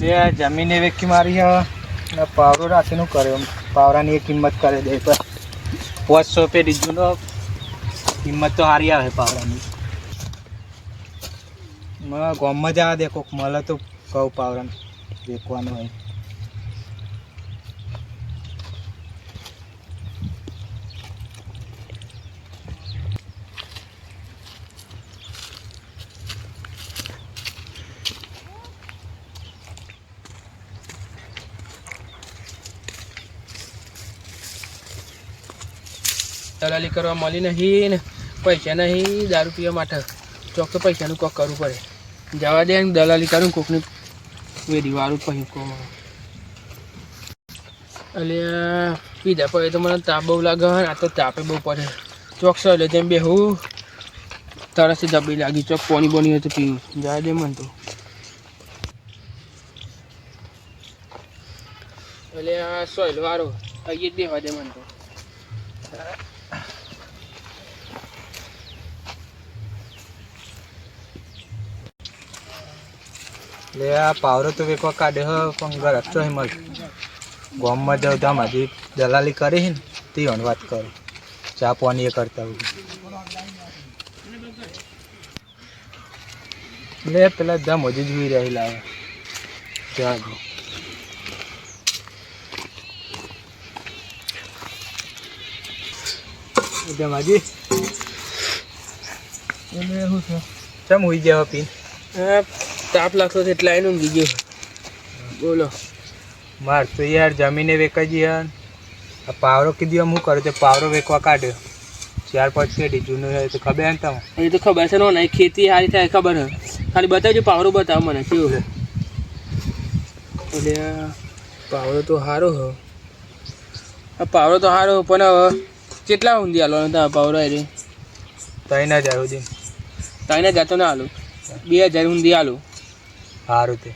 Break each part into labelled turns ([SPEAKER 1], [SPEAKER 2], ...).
[SPEAKER 1] જે જમીન વેચી મારી ને પાવરો રાખીને કર્યો પાવરાની એક કિંમત કરે દે પર 500 રૂપિયા દીધું કિંમત તો સારી આવે પાવરાની મને ગામમાં જવા દે કોક મળે તો કહું પાવરાને વેચવાનું હોય
[SPEAKER 2] દલાલી કરવા મળી નહીં ને પૈસા નહીં દારૂ પીવા માટે ચોક તો પૈસાનું કોક કરવું પડે જવા દે દલાલી કરું કોકની વેરી વાળું પછી કોમ એટલે પીધા પડે તો મને તાપ બહુ લાગે આ તો તાપે બહુ પડે ચોક સર જેમ બે હું તરસથી દબી લાગી ચોક પોની બોની હોય તો પીવું જવા દે મને તો એટલે આ સોયલ વાળો અહીં જ દેવા દે મને તો
[SPEAKER 1] એટલે આ પાવરો તો વેચવા કાઢે પણ ઘર અચ્છો હિમલ ગામમાં જાઉં તો હજી દલાલી કરી ને તે વાત કરું ચા પાણી એ કરતા હોય એટલે પેલા દમ હજી જોઈ રહી લાવે ત્યાં હજી એટલે શું છે ચમ હોઈ જવા પી
[SPEAKER 2] તાપ લાગતો એટલે આવીને ઊંઘી ગયો બોલો
[SPEAKER 1] માર તો યાર જમીને વેચાઈ યાર આ પાવરો કીધું હું કરું તો પાવરો વેચવા કાઢ્યો 4-5 પેઢી જૂનું હોય તો ખબર ને તમે
[SPEAKER 2] એ તો ખબર છે ને ખેતી સારી થાય ખબર હે ખાલી બતાવજો પાવરો બતાવો મને કેવું છે એટલે પાવરો તો સારો હો આ પાવરો તો સારો પણ હવે કેટલા ઊંધી હાલો હતા પાવરો એ
[SPEAKER 1] 3000 સુધી
[SPEAKER 2] 3000 તો ના હાલો 2000 ઊંધી હાલો
[SPEAKER 1] સારું તે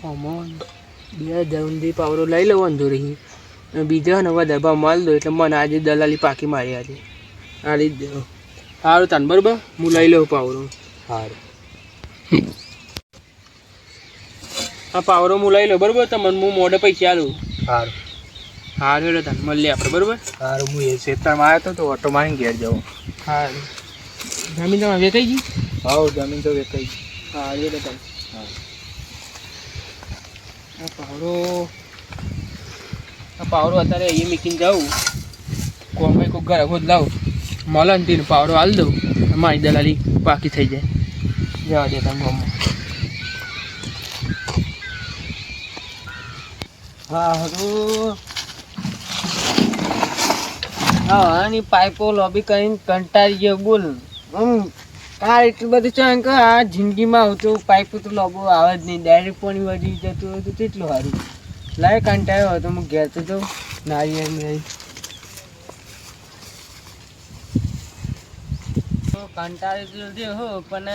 [SPEAKER 2] અમોન 2000 ઊંધી પાવરો લઈ લો વાંધો રહી બીજા ને વધારે ભાવ માલ દો એટલે મને આજે દલાલી પાકી મારી આજે આ લીધ દે સારું તાન બરાબર હું લઈ લઉં પાવરો
[SPEAKER 1] સારું
[SPEAKER 2] આ પાવરો હું લઈ લઉં બરાબર તમને હું મોઢે પૈસા આલું
[SPEAKER 1] સારું
[SPEAKER 2] સારું એટલે તાન મળીએ આપણે બરાબર
[SPEAKER 1] સારું હું એ ખેતરમાં આવ્યો તો ઓટો મારીને ઘેર જાઉં
[SPEAKER 2] સારું જમીન તમે વેચાઈ ગઈ
[SPEAKER 1] હા જમીન તો વેચાઈ
[SPEAKER 2] હા એટલે તાન આ પાવરો અત્યારે અહીંયા મૂકીને જાઉં કોણ ભાઈ કોઈ ઘરે ખોદ લાવું મળે ને તેને પાવરો હાલ દઉં મારી દલાલી પાકી થઈ જાય જવા દે તમે ગામમાં
[SPEAKER 3] હારું હા આની પાઇપો લોબી કરીને કંટાળી ગયો બોલ આ એટલું બધું ચાંગ કે આ જિંદગીમાં આવતું પાઇપો તો લોબો આવે જ નહીં ડાયરેક્ટ પાણી વધી જતું હોય તો કેટલું સારું લાય કંટાળ્યો હતો હું ઘેર તો નારિયેળ નહીં કંટાળી દે હો પણ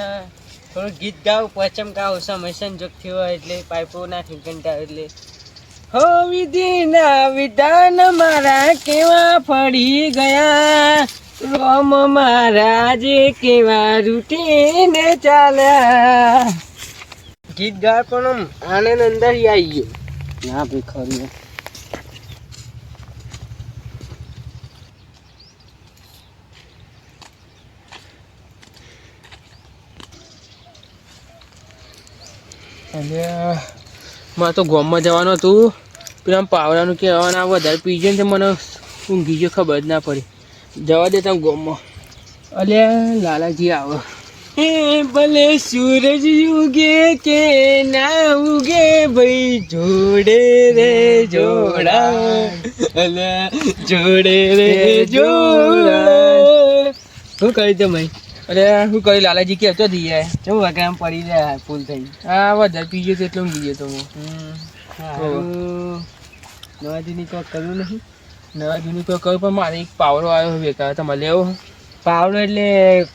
[SPEAKER 3] થોડું ગીત ગાવ પચમ ગાવ સમય સંજોગ થયો હોય એટલે પાઇપો નાખી કંટાળ એટલે હો વિધિના વિધાન મારા કેવા ફળી ગયા રોમ મહારાજે કેવા રૂટીને ચાલ્યા ગીત ગાય પણ આનંદ અંદર આવી ગયો ના ભાઈ ખરું
[SPEAKER 2] અને મારે તો ગામમાં જવાનું હતું પેલા પાવડાનું કહેવાના વધારે પીજે ને મને ઊંઘી ગયો ખબર જ ના પડી જવા દે તમે ગામમાં અલ્યા લાલાજી આવો
[SPEAKER 3] એ ભલે સૂરજ ઉગે કે ના ઉગે ભાઈ જોડે રે જોડા અલા જોડે રે જોડા શું કરી તમે
[SPEAKER 2] અરે શું કરી લાલાજી કહેતો દઈએ
[SPEAKER 3] ચો વગામ પડી જાય ફૂલ થઈ
[SPEAKER 2] હા વધારે પીજે તો એટલે ઊંઘી ગયો તો હું
[SPEAKER 3] નવા દીની કોઈ કર્યું નહીં
[SPEAKER 2] નવા જૂની કોઈ કહ્યું પણ મારે એક પાવરો આવ્યો વેકા તમારે લેવો
[SPEAKER 3] પાવડો એટલે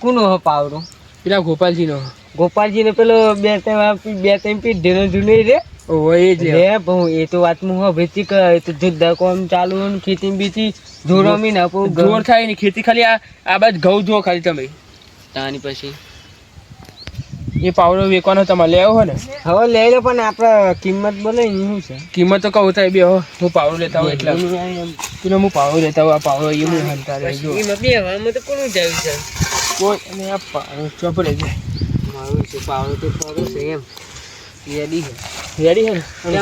[SPEAKER 3] કોનો હો પાવડો
[SPEAKER 2] પેલા ગોપાલજીનો
[SPEAKER 3] ગોપાલજીને પેલો બે ત્રણ પીઢીનો જૂનો રે
[SPEAKER 2] ઓય જ
[SPEAKER 3] લે બહુ એ તો વાત હું ભેતી કરે તો જુદ્ધા કોમ ચાલુ ને ખેતી બીતી જોરમી ના પો
[SPEAKER 2] જોર થાય ને ખેતી ખાલી આ બાદ ઘઉં જો ખાલી તમે
[SPEAKER 3] તાની પછી
[SPEAKER 2] એ પાવડો વેચવાનો તમારે લેવો હોય ને
[SPEAKER 3] હવે લઈ લો પણ આપણે કિંમત બોલે શું છે
[SPEAKER 2] કિંમત તો કહું થાય બે હો હું પાવડો લેતા હોઉં એટલે પેલો હું પાવડો લેતા હોઉં આ પાવડો એ હું હંતા રહે જો
[SPEAKER 3] એમાં બે હવામાં તો કોનું જાય છે
[SPEAKER 2] કોઈ અને આ પાવડો ચોપડે જાય
[SPEAKER 3] મારું છે પાવડો તો ખરો છે એમ રેડી છે
[SPEAKER 2] રેડી હે ને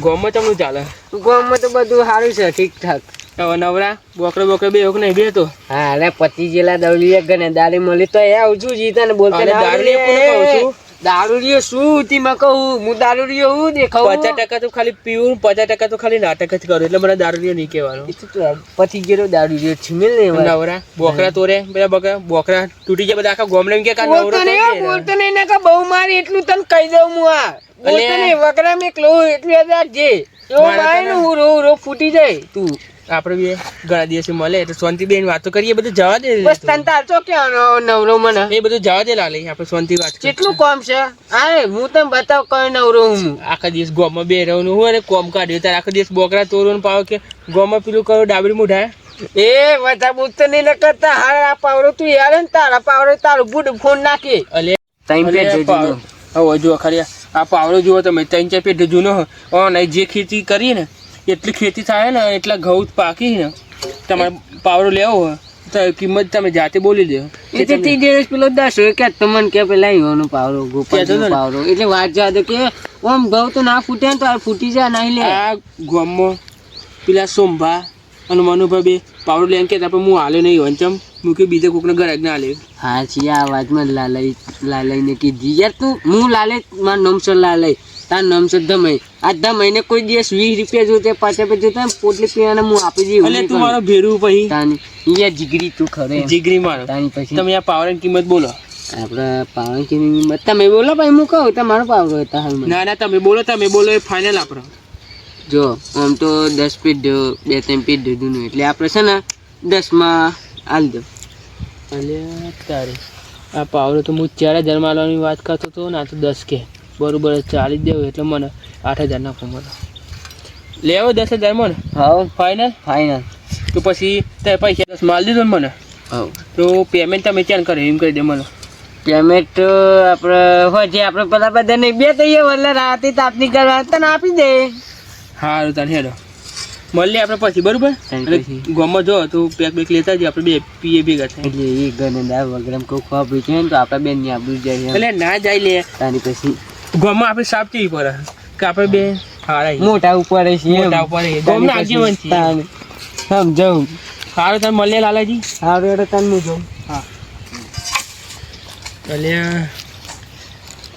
[SPEAKER 2] ગોમાં તમને ચાલે
[SPEAKER 3] ગામમાં તો બધું સારું છે ઠીક ઠાક
[SPEAKER 2] હવે નવરા બોકડે બે હોક નહીં બે તો
[SPEAKER 3] હા અરે પતિ જેલા દવલી ગણે દારી મળી તો એ આવજું જીતા ને બોલતા
[SPEAKER 2] અને દારૂ કોને કહું છું
[SPEAKER 3] દારૂ શું હતી મેં કહું હું દારૂ હું દેખાવ
[SPEAKER 2] 50% તો ખાલી પીવું 50% તો ખાલી નાટક જ કરું એટલે મને દારૂ નહીં કહેવાનું
[SPEAKER 3] પતિ ગયેલો દારૂ છીમેલ ને
[SPEAKER 2] નવરા બોકરા તોરે બધા બગા બોકરા તૂટી જાય બધા આખા ગોમડે કે કા નવરો
[SPEAKER 3] બોલતો નહીં ને કે બહુ મારી એટલું તને કહી દઉં હું આ બોલતો નહીં વકરા મેં કલો એટલું યાદ જે એવો મારે ને હું રો ફૂટી જાય તું
[SPEAKER 2] આપણે બે ઘણા દિવસે મળે એટલે શાંતિ બેન વાતો કરીએ બધું જવા દે
[SPEAKER 3] બસ તને તાર તો ક્યાં નવરો મને
[SPEAKER 2] એ બધું જવા દે લાલે આપણે શાંતિ વાત
[SPEAKER 3] કેટલું કામ છે આ હું તને બતાવ કઈ નવરો હું
[SPEAKER 2] આખા દિવસ ગોમાં બે રહેવાનું હું અને કોમ કાઢ્યું તારે આખા દિવસ બોકરા તોરવાનું પાવ કે ગોમાં પેલું કરો ડાબરી મુઢાય
[SPEAKER 3] એ બધા બુદ્ધ નહીં કરતા હાર આ પાવડો તું યાર ને તારા પાવડો તારું બુડ ફોન નાખી
[SPEAKER 2] અલે હવે જો ખરી આ પાવડો જુઓ તમે 3-4 પેઢી જૂનો અને જે ખેતી કરી ને એટલી ખેતી થાય ને એટલા ઘઉં પાકી ને તમારે પાવડો લેવો હોય તો કિંમત તમે જાતે બોલી દો
[SPEAKER 3] એટલે તી દિવસ પેલો 10 કે તમને કે પેલા ઈવાનો પાવડો ગોપાલનો પાવડો એટલે વાત જાદે કે ઓમ ઘઉં તો ના ફૂટે ને તો આ ફૂટી જાય નહીં લે
[SPEAKER 2] આ ગામમાં પેલા સોમભા અને મનુભા બે પાવડો લઈને કે આપણે હું હાલ્યો નહીં વંચમ મૂકી બીજા કોકને ઘર ના લે
[SPEAKER 3] હા છીએ આ વાતમાં લાલઈને કીધી યાર તું હું લાલે મારું નામ છે લાલય તાર નામ છે ધમય આ ધમયને કોઈ દિવસ 20 રૂપિયા જોતે 50 રૂપિયા જોતા પોટલી પીવાના હું આપી દઉં
[SPEAKER 2] એટલે તું મારો ભેરું પછી
[SPEAKER 3] તાની યાર જીગરી તું ખરે
[SPEAKER 2] જીગરી મારો
[SPEAKER 3] તાની પછી
[SPEAKER 2] તમે આ પાવડની કિંમત બોલો
[SPEAKER 3] આપણે પાવડની કિંમત તમે બોલો ભાઈ હું કહું તમારો પાવડો હતા હાલમાં
[SPEAKER 2] ના ના તમે બોલો એ ફાઇનલ આપણો
[SPEAKER 3] જો આમ તો 10 પીઠ 2-3 પીઠ દીધું એટલે આપણે છે ને 10 માં હાલ દો
[SPEAKER 2] અલ્યા તારે આ પાવડો તો હું 4000 માલવાની વાત કરતો હતો ના તો 10 કે બરોબર 40 દેવું એટલે મને 8000 નાખો મને લેવો 10000 મને
[SPEAKER 3] હા
[SPEAKER 2] ફાઇનલ તો પછી તે પૈસા 10 માલ દીધો ને મને
[SPEAKER 3] હા
[SPEAKER 2] તો પેમેન્ટ તમે ક્યાં કરે એમ કરી દે મને
[SPEAKER 3] પેમેન્ટ તો આપણે હોય જે આપણે પેલા બધા નહીં બે તઈએ એટલે રાતે તાપની કરવા તને આપી દે
[SPEAKER 2] સારું તારે હેડો મળીએ આપણે પછી બરોબર ગામમાં જો તો પેક બેક લેતા જઈએ આપણે બે પીએ ભેગા થાય
[SPEAKER 3] એટલે એ ગને વગેરે કોઈ ખબર છે ને તો આપણે બેન ની આબુ જાય
[SPEAKER 2] એટલે ના જાય લે
[SPEAKER 3] તાની પછી
[SPEAKER 2] ગામમાં આપણે સાફ ચીવી પડે કે આપણે બે હારા
[SPEAKER 3] મોટા ઉપર છે
[SPEAKER 2] મોટા ઉપર ગામના આગેવાન છીએ
[SPEAKER 3] સમજાવું
[SPEAKER 2] સારું તમે મળીએ લાલાજી
[SPEAKER 3] સારું એટલે તને હું જોઉં
[SPEAKER 2] હા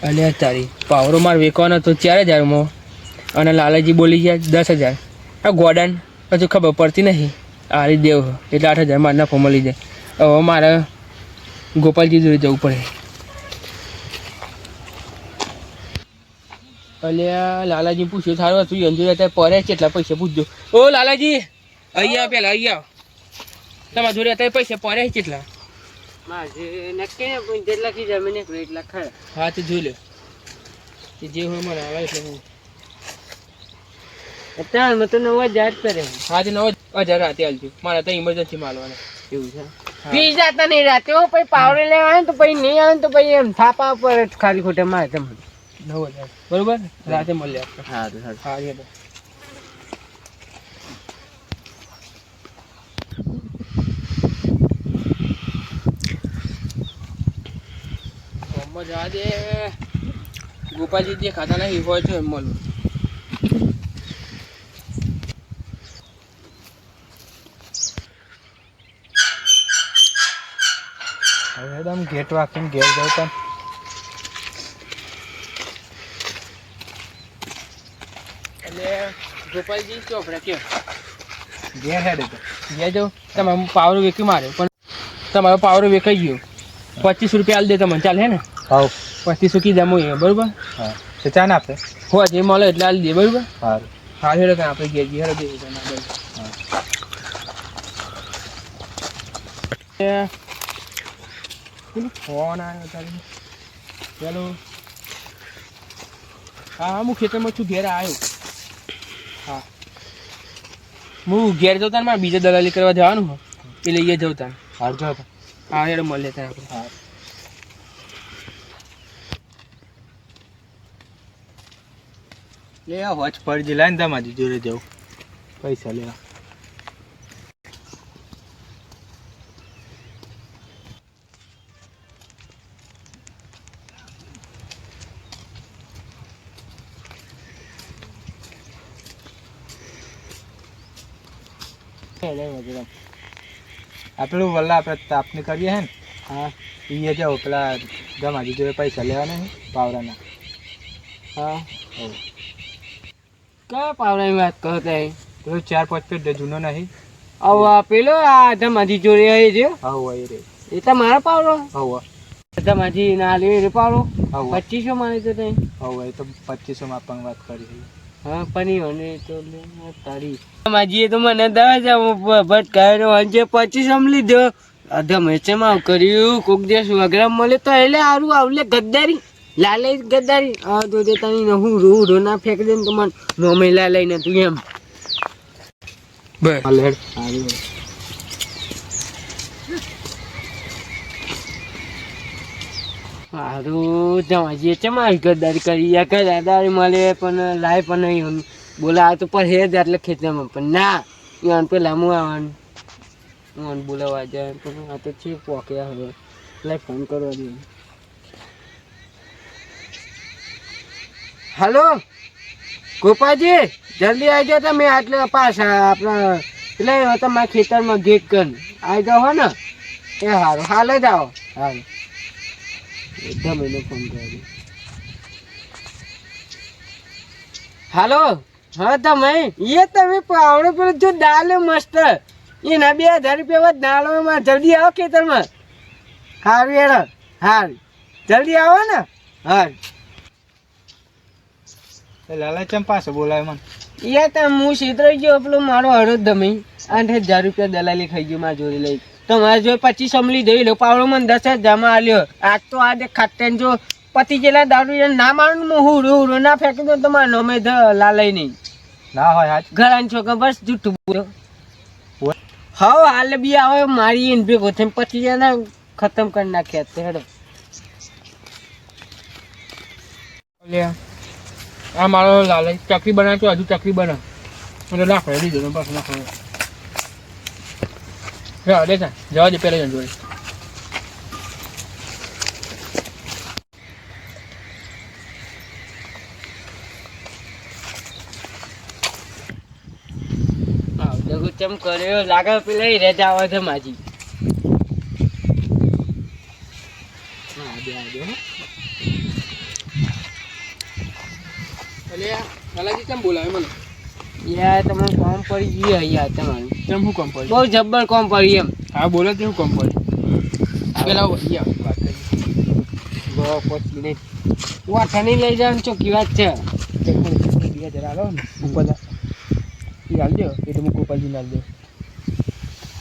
[SPEAKER 2] અલ્યા તારી પાવરો માર વેચવાનો તો 4000 અને લાલાજી બોલી ગયા 10000 આ ગોડાન હજુ ખબર પડતી નહીં હારી દેવ એટલે 8000 માર નફો મળી જાય હવે મારે ગોપાલજી જોડે જવું પડે અલ્યા લાલાજી પૂછ્યું સારું હતું અંજુ અત્યારે પડે કેટલા પૈસા પૂછજો ઓ લાલાજી અહીંયા પેલા અહીંયા તમારા જોડે અત્યારે પૈસા પડે કેટલા
[SPEAKER 3] મારે નક્કી ને કોઈ જેટલા કી જમીન એટલા ખરા
[SPEAKER 2] હા તે જોઈ લે જે હોય મને આવે એટલે હું
[SPEAKER 3] અત્યારે મેં તો 9000 કરે
[SPEAKER 2] હા તે 9000 રાતે આલજો મારે તો ઇમરજન્સી માલવાના
[SPEAKER 3] એવું છે પી જતા નહીં રાતે હો પછી પાવડે લેવા આવે ને તો પછી નહીં આવે ને તો પછી એમ થાપા પર ખાલી ખોટે મારે તમને
[SPEAKER 2] 9000 બરોબર રાતે મળીએ આપણે
[SPEAKER 3] સારું
[SPEAKER 2] હા હેડો જવા દે ગોપાલજી જે ખાતા નહીં હોય તો એમ મળું
[SPEAKER 1] હવે એકદમ ગેટ વાંકીને ઘેર જાઉં તને
[SPEAKER 2] એટલે ગોપાલજી ચોપડા કે
[SPEAKER 1] ઘેર હેડે તો
[SPEAKER 2] ઘેર જાઉં તમે પાવરો વેકી માર્યો પણ તમારો પાવરો વેકાઈ ગયો 25 રૂપિયા આલ દે તમને ચાલે હે ને
[SPEAKER 1] હાવ
[SPEAKER 2] 2500 કીધા હું બરોબર
[SPEAKER 1] હા તો ચાને આપે
[SPEAKER 2] હો જે મળે એટલે આલ દે બરોબર
[SPEAKER 1] સારું
[SPEAKER 2] હા હેડો કાંઈ આપણે ઘેર જઈએ હેડો ફોન આવ્યો તારી ચાલો હા હા હું ખેતરમાં છું ઘેર આવ્યો હા હું ઘેર જતા મારે બીજા દલાલી કરવા જવાનું હોય એ લઈએ જતા
[SPEAKER 1] હાર જો તો
[SPEAKER 2] હા હેડો મળીએ ત્યાં આપણે
[SPEAKER 1] લે હોચ ફરજી લાઈને તમારી જોડે જાઉં પૈસા લેવા. આપણું વલ્લા આપણે તાપની કરીએ હે ને
[SPEAKER 3] હા
[SPEAKER 1] એ જાઓ પેલા દમાજી જોડે પૈસા લેવાના છે પાવરાના.
[SPEAKER 3] હા કયા પાવડાની વાત કહો તે?
[SPEAKER 1] પેલું 4-5 પેટ જૂનો નહીં.
[SPEAKER 3] આવો પેલો આ ધમાજી જોડે આવી છે
[SPEAKER 1] આવું એ રે
[SPEAKER 3] એ તો મારો પાવડો
[SPEAKER 1] આવું
[SPEAKER 3] ધમાજી ના લે એ પાવડો
[SPEAKER 1] આવું
[SPEAKER 3] 2500 મારે તો તઈ.
[SPEAKER 1] આવું એ તો 2500 માં પણ વાત કરી.
[SPEAKER 3] હા પની મને તો લે તારી ધમાજીએ તો મને 10,000 ભટકાયો અને 2500 લીધો. ધમેચમાં કર્યું કોક દિવસ વગરા મળે તો એટલે સારું આવલે ગદ્દારી લાલે ગદ્દારી. હા તો તે તને હું રો ના ફેંક દે ને તો મને નોમે લાલઈ ને તું એમ
[SPEAKER 2] બસ
[SPEAKER 1] હાલે
[SPEAKER 3] સારું સારું ધમાજીએ ચમાવી ગદ્દારી કરી યા ગદ્દારી મળે પણ લાય પણ નહીં બોલા તો પર હે જ એટલે ખેતરમાં પણ ના યાન પેલા હું આવવાનું હું બોલાવા જાય પણ આ તો છે પોક્યા હવે લાય ફોન કરવા દે. હલો ગોપાજી જલ્દી આવી જાઓ તમે આટલે પાછા આપણા એટલે તમારા ખેતરમાં ગેટ કર આવી જાઓ હો ને એ સારું હાલ જ આવો હાલ એકદમ એને ફોન કરી. હાલો હા તમે પાવડો પેલો જો ડાલે મસ્ત એના 2,000 રૂપિયા દાળમાં જલ્દી આવો ખેતરમાં. હારું હેડો હારું જલ્દી આવો ને. હા
[SPEAKER 1] લાલા ચમ પાછો બોલાય મને.
[SPEAKER 3] યાર તમે હું છેતરાઈ ગયો પેલો મારો હરોજ દમી 8,000 રૂપિયા દલાલી ખાઈ ગયો મારા જોડે લઈ. તમારે જો 2500 લીધો લો પાવડો મને 10,000 માં આલ્યો. આજ તો આજે ખાતે જો પતિ જેલા દારૂ ના મારું હું ના ફેંકી દો તમારે નમે લાલઈ નહીં
[SPEAKER 1] ના હોય હાથ
[SPEAKER 3] ઘણા છોકરા બસ જૂઠું બોલો. હા હાલ બી આવે મારી એને ભેગો થઈને 25,000 ખતમ કરી નાખ્યા તે હેડો.
[SPEAKER 2] લે આ મારો લાલે ચકરી બનાવતો હજુ ચકરી બનાવ મને નાખો લીધો પાછું નાખો. હા દે જવા દે પેલા જોડે.
[SPEAKER 3] ચમ કર્યો લાગે પેલા રેજા આવે છે માજી.
[SPEAKER 2] લાલાજી કેમ બોલાવે મને?
[SPEAKER 3] યાર તમને કોમ પડી ગયું યાર તમારું.
[SPEAKER 2] કેમ શું કામ પડ્યું?
[SPEAKER 3] બહુ જબ્બર કોમ પડી એમ.
[SPEAKER 2] હા બોલે તે શું કામ પડ્યું? પેલા વાત કરી
[SPEAKER 3] બહુ પોચી નહીં વાઠાની લઈ જવાની ચોખ્ખી વાત છે.
[SPEAKER 2] 2,000 આલો ને ઉપર એ હાલ દો એટલે હું ગોપાલજી હાલ દો.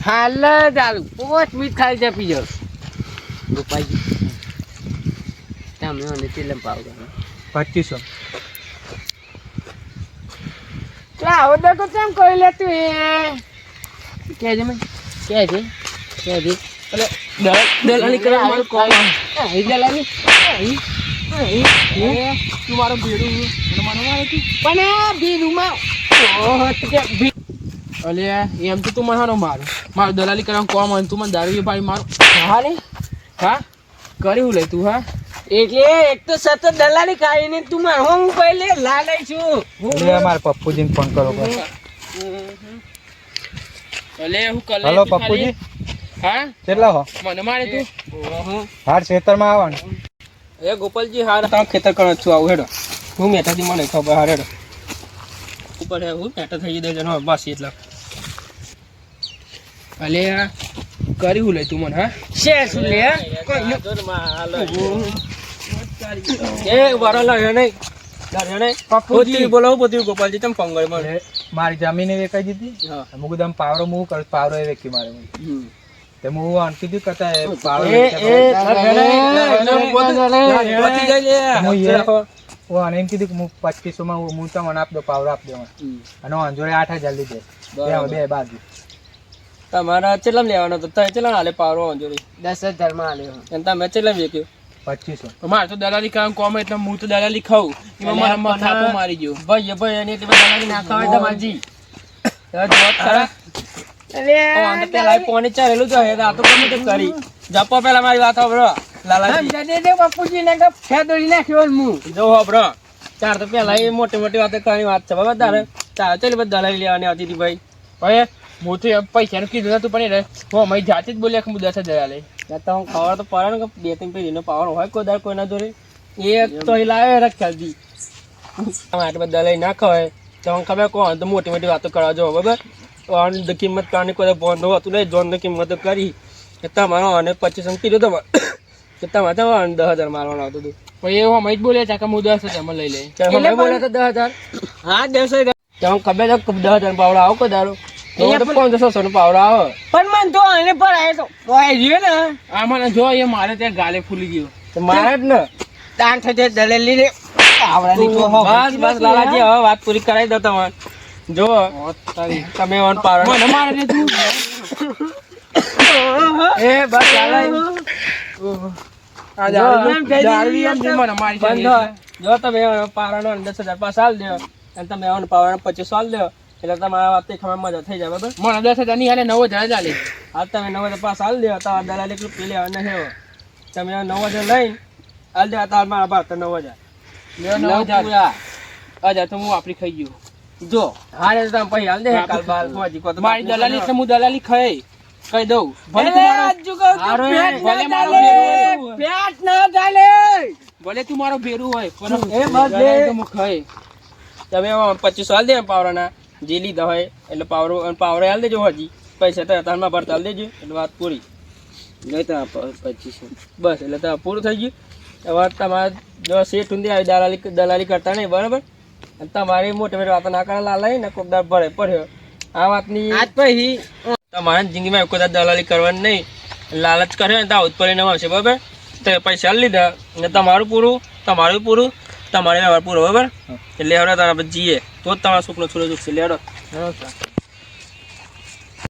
[SPEAKER 3] હાલ ચાલુ 5 મિનિટ ખાલી જપી જાઓ ગોપાલજી. તમે મને ચીલમ પાવ
[SPEAKER 1] 2500
[SPEAKER 3] આવો દકો કેમ કરી લે તું એ કેજે મને કેજે
[SPEAKER 2] એટલે દલાલી કરવા મારું કોમ
[SPEAKER 3] એ દલાલી
[SPEAKER 2] તું મારો ભેડું મને મારે તું
[SPEAKER 3] પણ આ ભીરુમાં ઓહો તું કે
[SPEAKER 2] અલે એમ તો તું મને હાનો મારું દલાલી કરવા કોમ હોય તું મને દારૂ ભાઈ મારું.
[SPEAKER 3] હા રે
[SPEAKER 2] હા કરી હું લે તું હા
[SPEAKER 3] એટલે એક તો સતત દલાલી ખાઈને તું માર હું પહેલે લાલઈ છું.
[SPEAKER 1] લે મારા પપ્પુજીને ફોન કરો.
[SPEAKER 2] અલે હું કલે
[SPEAKER 1] હલો પપ્પુજી
[SPEAKER 2] હા
[SPEAKER 1] કેટલા હો
[SPEAKER 2] મને મારે તું
[SPEAKER 1] હાર ખેતરમાં આવવાનું.
[SPEAKER 2] એ ગોપાલજી હાર તા ખેતર કરો છું આવું હેડો હું મેઠાથી મને ખબર હાર હેડો ઉપર હે હું મેઠા થઈ દે જનો બસ એટલા. અલે કરી હું લે તું મને હા
[SPEAKER 3] શેર શું લે
[SPEAKER 2] એ વારો લાગ્યો નહીં પપ્પુજી બોલાવું બધું ગોપાલજી તમે ફોન કરી મને
[SPEAKER 1] મારી જમીન વેચાઈ દીધી.
[SPEAKER 2] હા
[SPEAKER 1] અમુક દમ પાવરો હું કર પાવરો એ વેચી મારે તે હું આંટી દી કરતા પાવરો હું આને એમ કીધું કે હું 2500 માં હું તમને આપ દો પાવરો આપ દો અને અંજોડે 8,000 લીધે બે બાજુ.
[SPEAKER 2] તમારા ચેટલા લેવાનો તો તમે ચેટલા હાલે પાવરો અંજોરી
[SPEAKER 3] 10,000 માં આલ્યો
[SPEAKER 2] અને તમે ચેટલા વેચ્યો
[SPEAKER 1] 2500
[SPEAKER 2] મારે તો દલાલી કામ કોમ એટલે હું તો દલાલી ખાઉં એમાં મારા મત થાપો મારી ગયો
[SPEAKER 3] ભાઈ એને એટલી બધી દલાલી નાખવા હોય તમારજી જોત ખરા તો પેલા પોણી ચાલેલું છે આ તો ગમે તે કરી જપો પેલા મારી વાત સાંભળો લાલાજી દે બાપુજી ને ફેદોડી નાખ્યો હું જો સાંભળો ચાર તો પેલા એ મોટી મોટી વાતો કરવાની વાત છે બરાબર તારે ચાલ ચાલ બધા દલાલી લેવાની આવતી હતી ભાઈ
[SPEAKER 2] ભાઈ હું તો એમ પૈસાનું કીધું નતું પણ એને હું અમારી જાતે જ બોલ્યા કે હું 10,000 દલાલે
[SPEAKER 3] તો હું ખબર તો પડે ને કે 2-3 પેઢીનો પાવર હોય કોઈ દર કોઈના જોડે એક તો એ લાવે રખ્યા દી આટલી બધી દલાલી ના ખવાય તો હું ખબર કોણ તો મોટી મોટી વાતો કરવા જો બરાબર તો કિંમત કારણે કોઈ બોંધો હતું નહીં જોન કિંમત કરી તમારો અને 25 કીધું તમારે કે તમારે તો 10,000 મારવાનું આવતું હતું
[SPEAKER 2] પછી એવું અમે જ બોલ્યા હતા કે હું 10,000 માં લઈ લે
[SPEAKER 3] તમે બોલ્યા તો 10,000 હા 10,000 તો હું ખબર છે 10,000 પાવડો આવો કોઈ દારૂ તો 500 નો પાવડો આવે પણ મને તો આને પર આવ્યો તો કોઈ રહ્યો ને
[SPEAKER 2] આ મને જો એ મારે ત્યાં ગાલે ફૂલી ગયો
[SPEAKER 3] તો મારે જ ને તાણ થતે દલેલી રે આવડાની તો બસ બસ લાલાજી હવે વાત પૂરી કરાવી દો તમારે જો તમે ઓન પાવડો
[SPEAKER 2] મને મારે રે તું
[SPEAKER 3] એ બસ લાલાજી
[SPEAKER 2] આ દારૂ એમ જે મને મારી જાય
[SPEAKER 3] જો તમે પાવડો 10,000 પાસ આલ દો અને તમે ઓન પાવડો 25 આલ દો એટલે તમારા વાત ખબર મજા થઈ જાય બરાબર
[SPEAKER 2] મને 10,000 ની હાલે 9,000 ચાલે
[SPEAKER 3] આ તમે 9,000 પાસ આલ દો તો દલાલી એટલું પી લેવા નહીં તમે 9,000 લઈને આલ દો તાર મારા પાસે 9,000
[SPEAKER 2] 9,000 તો હું આપડી ખાઈ ગયો
[SPEAKER 3] જો હારે તો તમે પછી હાલ દે કાલ બાર પહોંચી કો
[SPEAKER 2] મારી દલાલી એટલે હું દલાલી ખાઈ કહી દઉં ભલે તું મારો ભેરું હોય પણ હું ખાઈ
[SPEAKER 3] તમે 25 હાલ દે પાવરાના જે લીધા હોય એટલે પાવરો હાલ દેજો હજી પૈસા તો તારમાં ભરતા હાલ દેજો એટલે વાત પૂરી નહીં તો 25 બસ એટલે તો પૂરું થઈ ગયું હવે તમારે જો શેઠ ઊંધી આવી દલાલી કરતા નહીં બરાબર અને તમારી મોટી મોટી વાતો ના કરે લાલાઈ ને કોકદાર ભરે પડ્યો આ વાતની આજ પછી તમારા જિંદગીમાં કોઈ દલાલી કરવાની નહીં લાલચ કરે ને તો આવું પરિણામ આવશે બરાબર તો પૈસા લીધા ને તમારું પૂરું તમારું પૂરું તમારે વ્યવહાર પૂરો બરાબર એટલે હવે તમે જીએ તો જ તમારા સુખનો છોડો ચૂકશે લેડો.